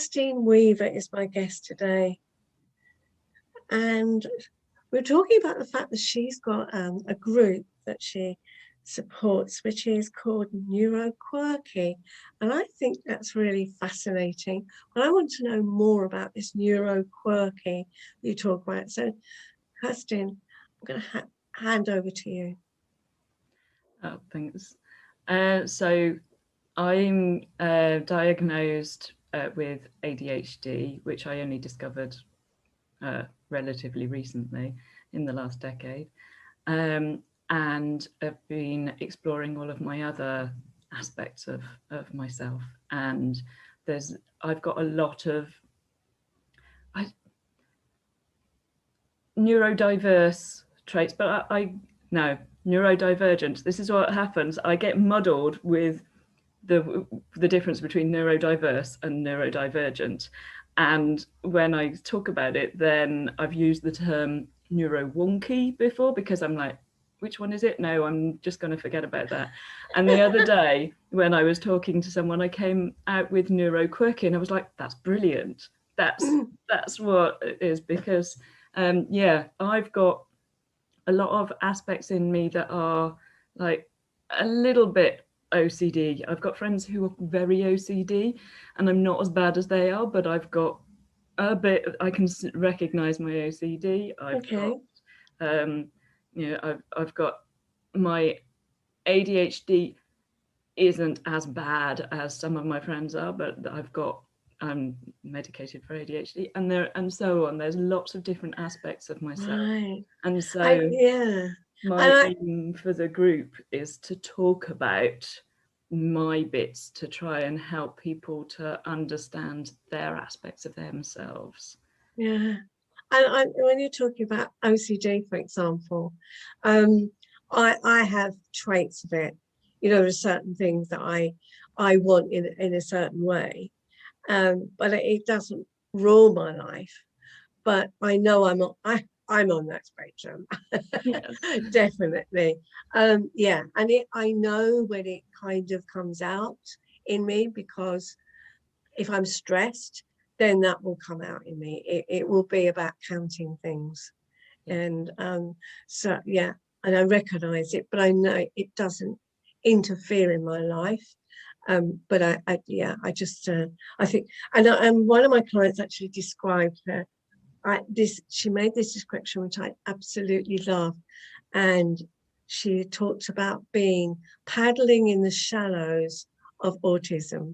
Kirstine Weaver is my guest today, and we're talking about the fact that she's got a group that she supports, which is called Neuroquirky, and I think that's really fascinating. But I want to know more about this Neuroquirky you talk about. So, Kirstine, I'm going to hand over to you. Oh, thanks. So I'm diagnosed with ADHD, which I only discovered relatively recently in the last decade. And I've been exploring all of my other aspects of myself. And I've got a lot of neurodiverse traits, but no, neurodivergent. This is what happens. I get muddled with the difference between neurodiverse and neurodivergent. And when I talk about it, then I've used the term neurowonky before, because I'm like, which one is it? No, I'm just going to forget about that. And the other day, when I was talking to someone, I came out with neuroquirky, and I was like, that's brilliant. That's what it is, because I've got a lot of aspects in me that are like a little bit OCD. I've got friends who are very OCD, and I'm not as bad as they are, but I've got a bit. I can recognize my OCD. I've got my ADHD isn't as bad as some of my friends are, but I'm medicated for ADHD, and so on. There's lots of different aspects of myself, Right. and so my aim for the group is to talk about my bits, to try and help people to understand their aspects of themselves. Yeah. And when you're talking about OCD, for example, I have traits of it. You know, there's certain things that I want in a certain way, but it doesn't rule my life. But I know I'm on that spectrum. Yes. Definitely. Yeah, and I know when it kind of comes out in me, because if I'm stressed, then that will come out in me. It will be about counting things. Yeah. And so, yeah, and I recognize it, but I know it doesn't interfere in my life. But I think, and one of my clients actually described her, she made this description, which I absolutely love. And she talked about being paddling in the shallows of autism.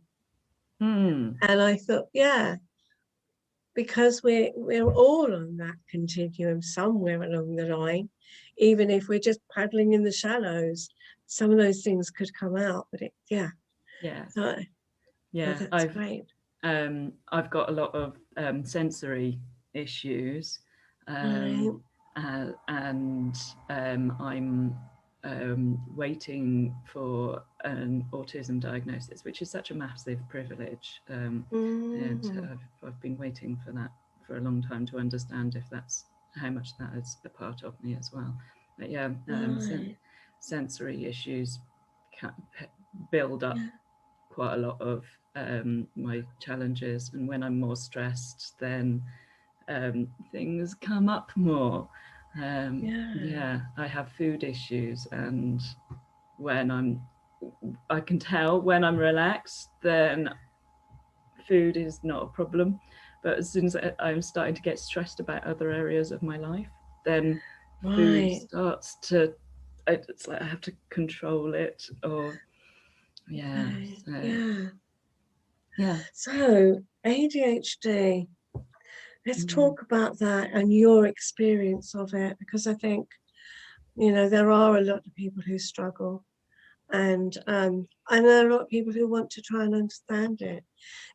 And I thought, yeah, because we're all on that continuum somewhere along the line, even if we're just paddling in the shallows, some of those things could come out. But that's great. I've got a lot of sensory issues, and I'm waiting for an autism diagnosis, which is such a massive privilege. And I've been waiting for that for a long time, to understand if that's how much that is a part of me as well. But yeah, sensory issues can build up quite a lot of my challenges, and when I'm more stressed, then things come up more. I have food issues, and when I can tell when I'm relaxed, then food is not a problem. But as soon as I'm starting to get stressed about other areas of my life, then food starts to, it's like I have to control it, or So ADHD, let's talk about that and your experience of it, because I think, you know, there are a lot of people who struggle, and I know a lot of people who want to try and understand it.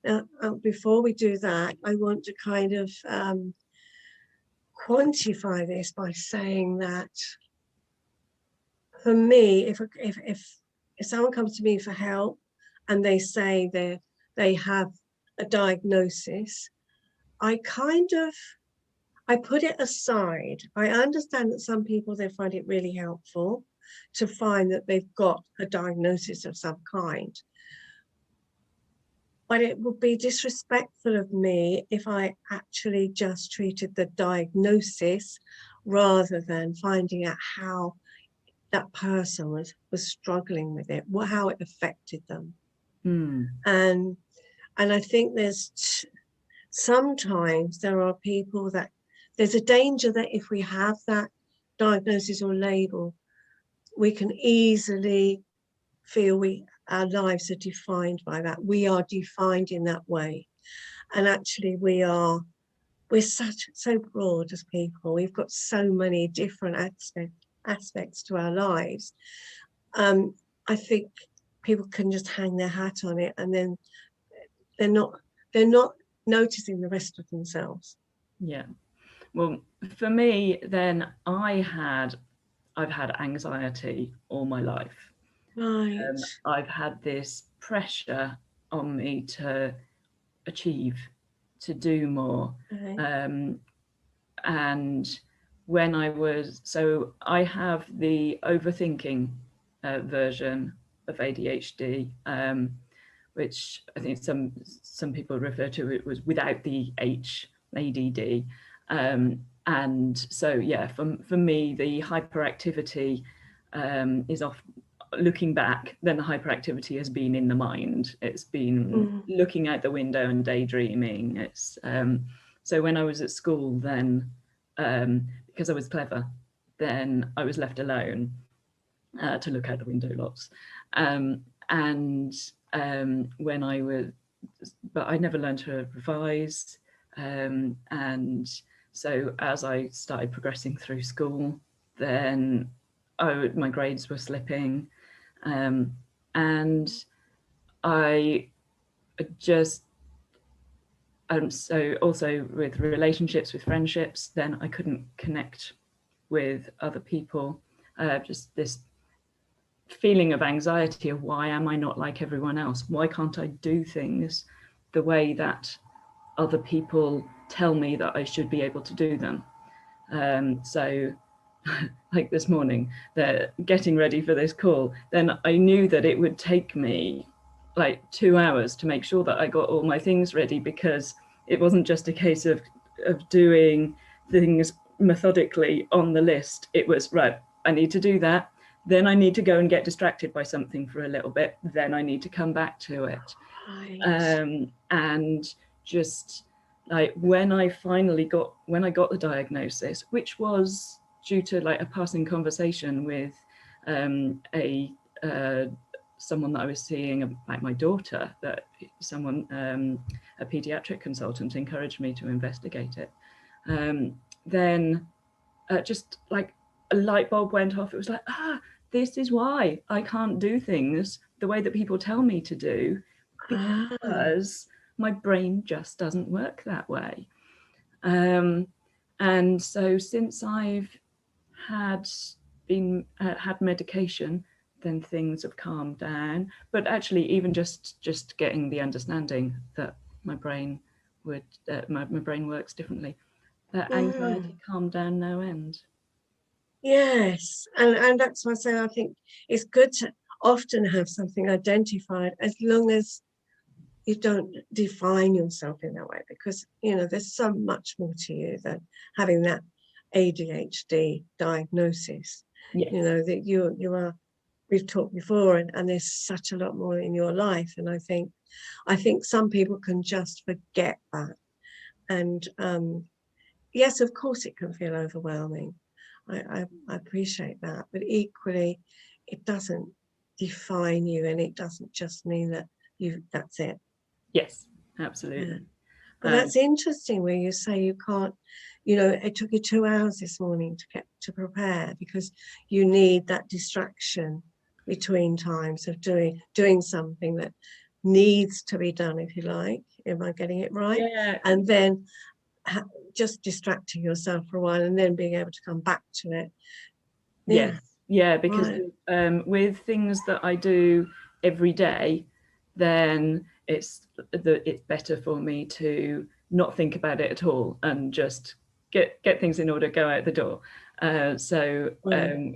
Now, before we do that, I want to kind of quantify this by saying that for me, if someone comes to me for help and they say they have a diagnosis, I put it aside. I understand that some people, they find it really helpful to find that they've got a diagnosis of some kind. but it would be disrespectful of me if I actually just treated the diagnosis rather than finding out how that person was struggling with it, how it affected them. And I think sometimes there are people that there's a danger that if we have that diagnosis or label, we can easily feel our lives are defined by that. We are defined in that way. And actually we're so broad as people. We've got so many different aspects to our lives. I think people can just hang their hat on it, and then they're not noticing the rest of themselves. Yeah. Well, for me, then I've had anxiety all my life. Right. I've had this pressure on me to achieve, to do more. Okay. And when I have the overthinking version of ADHD, which I think some people refer to it was without the H, ADD. And so, yeah, for me, the hyperactivity is often, looking back, then the hyperactivity has been in the mind. It's been looking out the window and daydreaming. It's so when I was at school, then because I was clever, then I was left alone to look out the window lots. When I was, but I never learned to revise. And so as I started progressing through school, then my grades were slipping. And I just, so also with relationships, with friendships, then I couldn't connect with other people. Just this feeling of anxiety of why am I not like everyone else? Why can't I do things the way that other people tell me that I should be able to do them? So like this morning, they're getting ready for this call, then I knew that it would take me like 2 hours to make sure that I got all my things ready, because it wasn't just a case of doing things methodically on the list. It was, right, I need to do that, then I need to go and get distracted by something for a little bit, then I need to come back to it. Right. And just like when I got the diagnosis, which was due to like a passing conversation with someone that I was seeing about my daughter, that someone, a paediatric consultant, encouraged me to investigate it. Then just like a light bulb went off. It was like, this is why I can't do things the way that people tell me to do, because my brain just doesn't work that way. And so since I've had medication, then things have calmed down. But actually, even just getting the understanding that my brain my brain works differently, that anxiety calmed down no end. Yes, and that's why I say I think it's good to often have something identified, as long as you don't define yourself in that way, because there's so much more to you than having that ADHD diagnosis. Yes. That you are, we've talked before, and there's such a lot more in your life, and I think some people can just forget that. And yes, of course it can feel overwhelming. I appreciate that, but equally it doesn't define you, and it doesn't just mean that that's it. Yes, absolutely. Yeah. But that's interesting where you say you can't, it took you 2 hours this morning to prepare, because you need that distraction between times of doing something that needs to be done, if you like. Am I getting it right? Yeah. And then just distracting yourself for a while and then being able to come back to it. Yeah, because with things that I do every day, then it's better for me to not think about it at all and just get things in order, go out the door.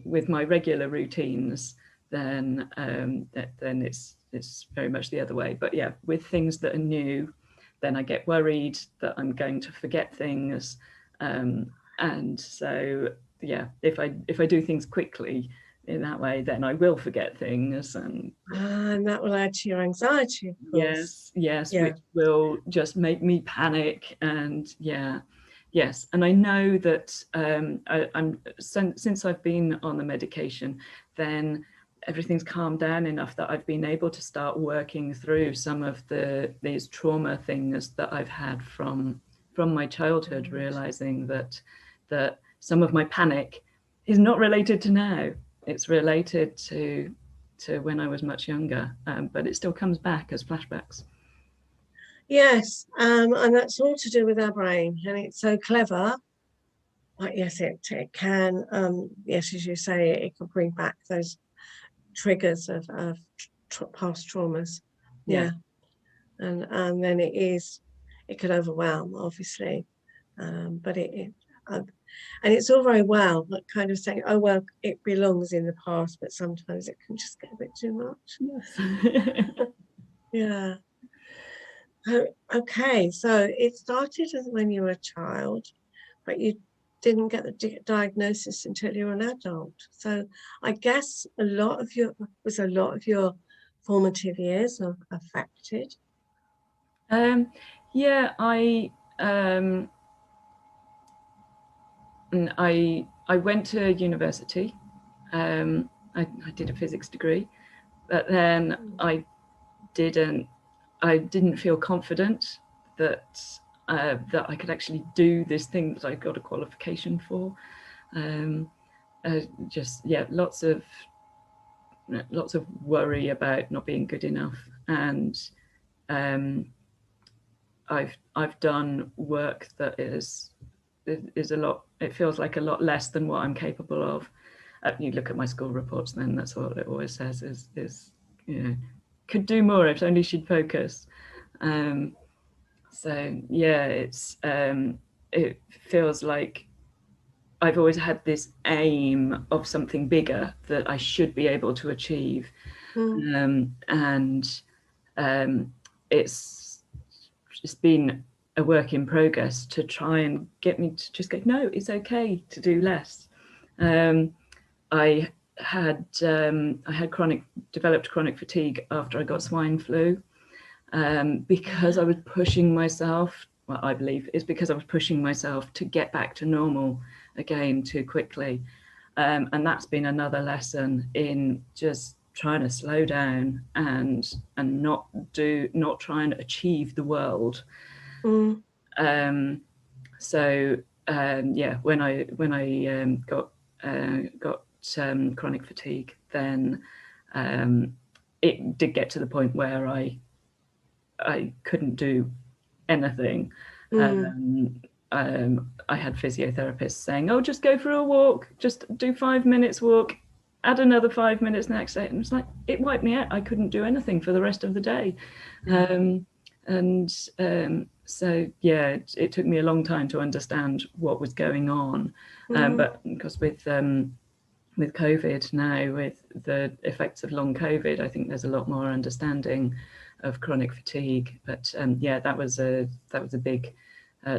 With my regular routines, then it's it's very much the other way. But yeah, with things that are new, then I get worried that I'm going to forget things. And so, yeah, if I do things quickly in that way, then I will forget things. And that will add to your anxiety, of course. Yes, Yeah. which will just make me panic. And yeah, yes. And I know that since I've been on the medication, then everything's calmed down enough that I've been able to start working through some of these trauma things that I've had from my childhood, realizing that some of my panic is not related to now. It's related to when I was much younger, but it still comes back as flashbacks. Yes, and that's all to do with our brain, and it's so clever. But yes, it can. Yes, as you say, it can bring back those triggers of past traumas. Yeah, and then it could overwhelm, obviously, but and it's all very well, but kind of saying, oh well, it belongs in the past, but sometimes it can just get a bit too much. Yes. Yeah. Okay, so it started as when you were a child, but you didn't get the diagnosis until you were an adult. So I guess a lot of your formative years are affected. Yeah, I went to university. I did a physics degree, but then I didn't feel confident that that I could actually do this thing that I got a qualification for. Just lots of worry about not being good enough, and I've done work that is a lot. It feels like a lot less than what I'm capable of. You look at my school reports, then that's what it always says is could do more if only she'd focus. So yeah, it feels like I've always had this aim of something bigger that I should be able to achieve. And it's been a work in progress to try and get me to just go, no, it's okay to do less. I developed chronic fatigue after I got swine flu, because I was pushing myself. Well, I believe it's because I was pushing myself to get back to normal again too quickly. And that's been another lesson in just trying to slow down and not try and achieve the world. So when I got chronic fatigue, then it did get to the point where I couldn't do anything. I had physiotherapists saying, oh, just go for a walk, just do 5 minutes walk, add another 5 minutes next day. And it's like, it wiped me out. I couldn't do anything for the rest of the day. So yeah, it took me a long time to understand what was going on. But because with COVID now, with the effects of long COVID, I think there's a lot more understanding of chronic fatigue. But yeah, that was a big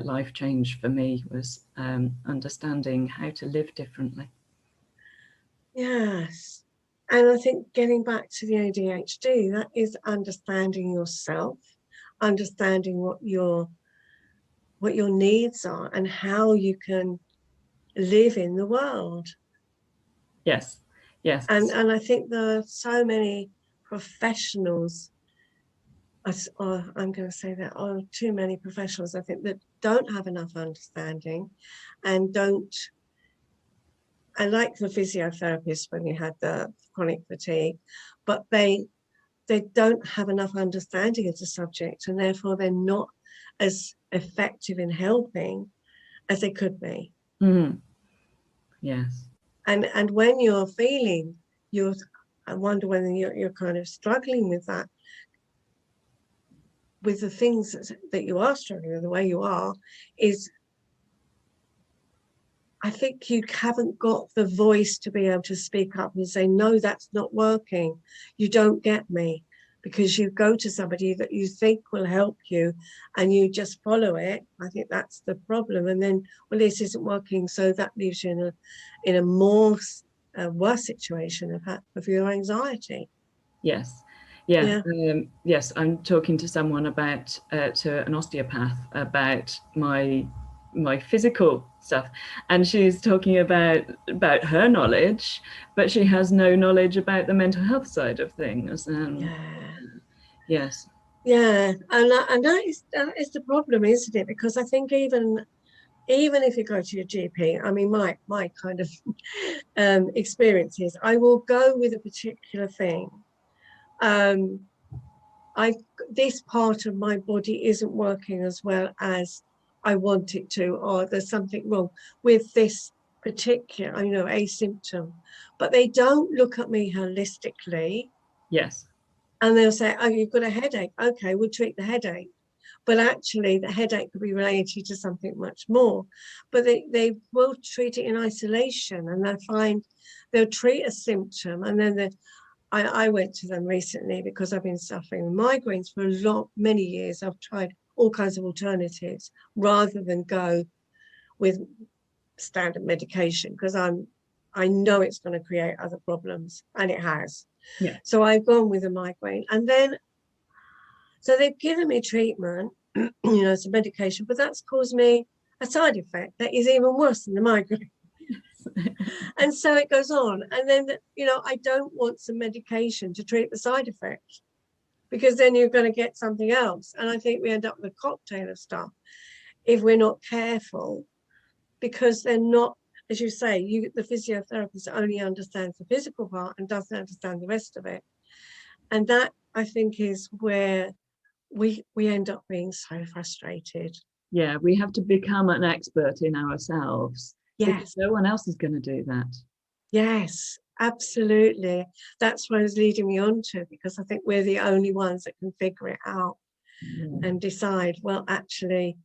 life change for me, was understanding how to live differently. Yes, and I think getting back to the ADHD, that is understanding yourself, understanding what your needs are and how you can live in the world. Yes. And I think there are so many professionals, I'm going to say there are too many professionals, I think, that don't have enough understanding and don't. I like the physiotherapists when you had the chronic fatigue, but they don't have enough understanding of the subject, and therefore they're not as effective in helping as they could be. Yes. And when you're feeling, I wonder whether you're kind of struggling with that, with the things that you are struggling with, the way you are, is I think you haven't got the voice to be able to speak up and say, no, that's not working. You don't get me. because you go to somebody that you think will help you and you just follow it. I think that's the problem. And then, well, this isn't working, so that leaves you in a more worse situation of your anxiety. Yes. Yeah. Yeah. Yes, I'm talking to someone about to an osteopath about my physical stuff, and she's talking about her knowledge, but she has no knowledge about the mental health side of things. Yeah. Yes. Yeah, and that is the problem, isn't it? Because I think even if you go to your GP, I mean, my kind of experiences, I will go with a particular thing. I This part of my body isn't working as well as I want it to, or there's something wrong with this particular, a symptom. But they don't look at me holistically, Yes. and they'll say, "Oh, you've got a headache. Okay, we'll treat the headache." But actually, the headache could be related to something much more. But they will treat it in isolation, and they'll treat a symptom, and then I went to them recently because I've been suffering with migraines for many years. I've tried all kinds of alternatives rather than go with standard medication, because I know it's going to create other problems, and it has. Yeah. So I've gone with a migraine, and then so they've given me treatment, some medication, but that's caused me a side effect that is even worse than the migraine. And so it goes on. And then, I don't want some medication to treat the side effect, because then you're going to get something else. And I think we end up with a cocktail of stuff if we're not careful, because they're not, as you say, the physiotherapist only understands the physical part and doesn't understand the rest of it. And that, I think, is where we end up being so frustrated. Yeah, we have to become an expert in ourselves because Yes. no one else is going to do that. Yes, absolutely. That's what it's leading me on to, because I think we're the only ones that can figure it out and decide, well, actually,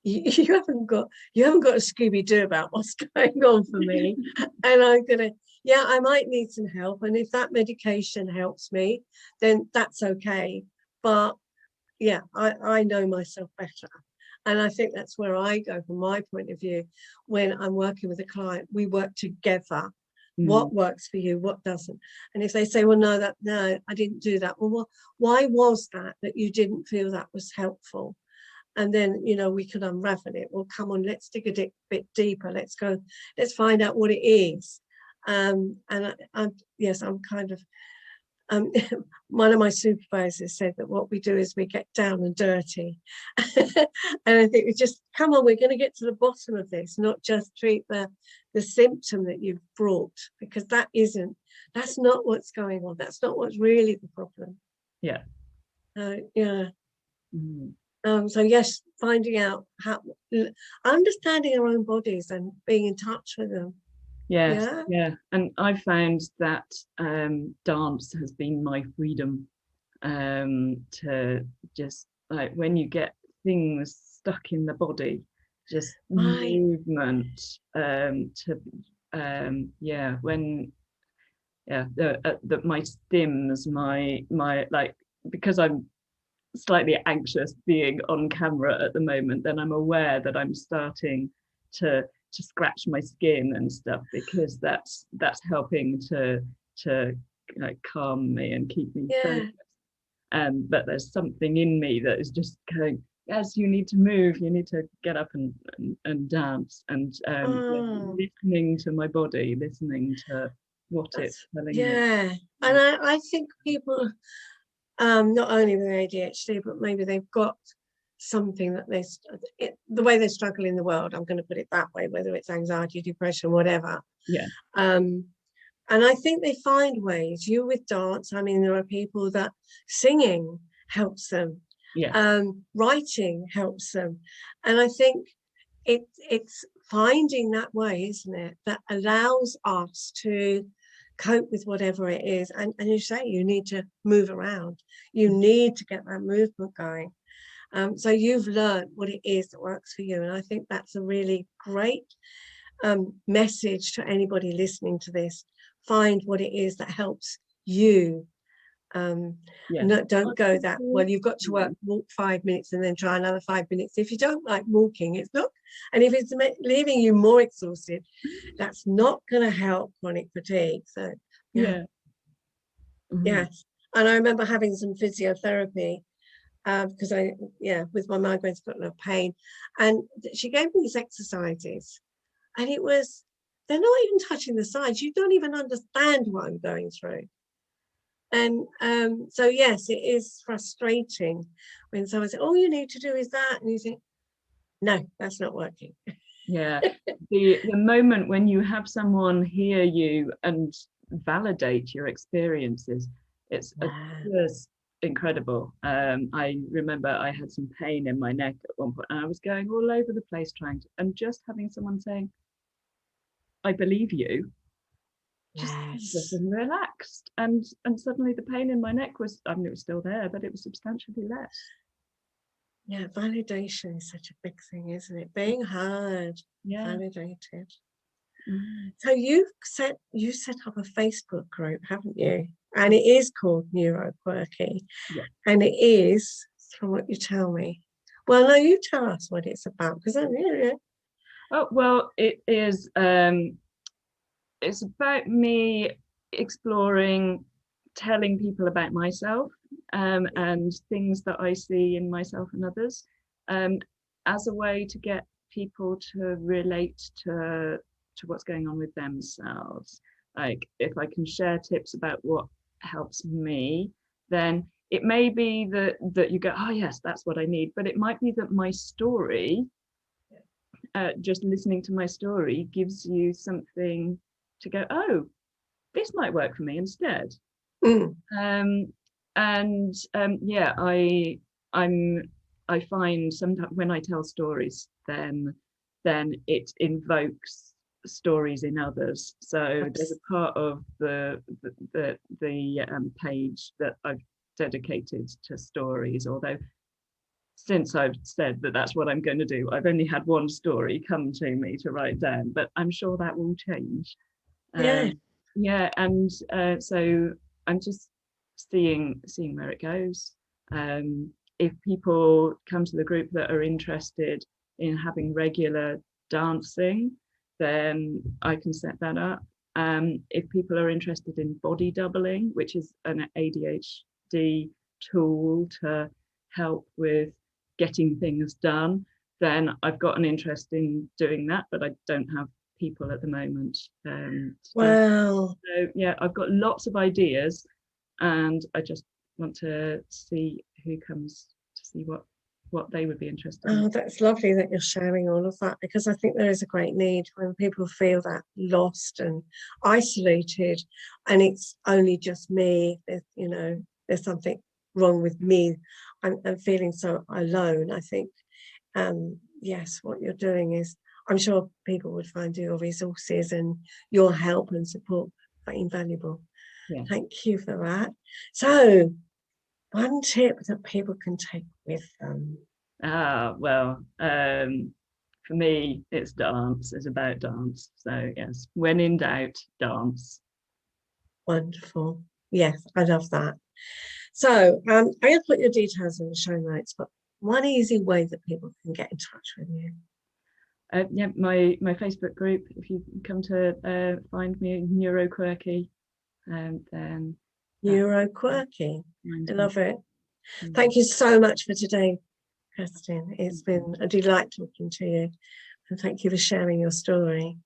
you haven't got a Scooby-Doo about what's going on for me. And I might need some help. And if that medication helps me, then that's okay. But yeah, I know myself better. And I think that's where I go from my point of view. When I'm working with a client, we work together. What works for you, what doesn't? And if they say, well, no, I didn't do that. Well, why was that you didn't feel that was helpful? And then, we can unravel it. Well, come on, let's dig a bit deeper. Let's find out what it is. And I'm kind of, one of my supervisors said that what we do is we get down and dirty. And I think we just, come on, we're going to get to the bottom of this, not just treat the symptom that you've brought, because that's not what's going on. That's not what's really the problem. Yeah. Yeah. So yes, finding out understanding our own bodies and being in touch with them. Yes, yeah. And I found that dance has been my freedom, to just, like, when you get things stuck in the body, just movement, that my stims, my like, because I'm slightly anxious being on camera at the moment, then I'm aware that I'm starting to scratch my skin and stuff, because that's helping to calm me and keep me focused. But there's something in me that is just going, yes, you need to move, you need to get up and dance, and listening to my body, listening to what it's telling me. And I think people, not only with ADHD, but maybe they've got something that the way they struggle in the world, I'm going to put it that way, whether it's anxiety, depression, whatever. And I think they find ways. You with dance, I mean, there are people that singing helps them. Writing helps them. And I think it's finding that way, isn't it, that allows us to cope with whatever it is. And you say you need to move around. You need to get that movement going. So you've learned what it is that works for you. And I think that's a really great message to anybody listening to this. Find what it is that helps you Yeah. Don't go that, well, you've got to walk 5 minutes and then try another 5 minutes. If you don't like walking, it's not, and if it's leaving you more exhausted, that's not going to help chronic fatigue. So Yeah. yes. And I remember having some physiotherapy because with my migraines, got a lot of pain, and she gave me these exercises, and they're not even touching the sides. You don't even understand what I'm going through. And so yes, it is frustrating when someone says, all you need to do is that, and you think, no, that's not working. Yeah. The moment when you have someone hear you and validate your experiences, it's just incredible. I remember I had some pain in my neck at one point, and I was going all over the place and just having someone saying, I believe you, just and relaxed, and suddenly the pain in my neck was, I mean, it was still there, but it was substantially less. Yeah, validation is such a big thing, isn't it? Being heard, validated. So you set up a Facebook group, haven't you? And it is called Neuroquirky. Yeah. And it is, from what you tell me. Well, no, you tell us what it's about, because Oh, well, it is. It's about me exploring, telling people about myself, and things that I see in myself and others, as a way to get people to relate to what's going on with themselves. Like, if I can share tips about what helps me, then it may be that you go, oh yes, that's what I need, but it might be that my story, just listening to my story, gives you something to go, oh, this might work for me instead. I find sometimes when I tell stories, then it invokes stories in others. So there's a part of the page that I've dedicated to stories, although since I've said that that's what I'm going to do, I've only had one story come to me to write down, but I'm sure that will change. So I'm just seeing where it goes. If people come to the group that are interested in having regular dancing, then I can set that up. If people are interested in body doubling, which is an ADHD tool to help with getting things done, then I've got an interest in doing that, but I don't have people at the moment. So yeah, I've got lots of ideas, and I just want to see who comes to see what they would be interested in. Oh, that's lovely that you're sharing all of that, because I think there is a great need when people feel that lost and isolated, and it's only just me. There's something wrong with me. I'm feeling so alone. I think, yes, what you're doing is, I'm sure people would find your resources and your help and support invaluable. Yeah. Thank you for that. So, one tip that people can take with them. Well, for me, it's dance. It's about dance. So yes, when in doubt, dance. Wonderful. Yes, I love that. So I'm going to put your details in the show notes, but one easy way that people can get in touch with you. Yeah, my Facebook group, if you come to find me, Neuroquirky, then Neuroquirky. I love it. Thank you so much for today, Kirstine. It's been a delight talking to you, and thank you for sharing your story.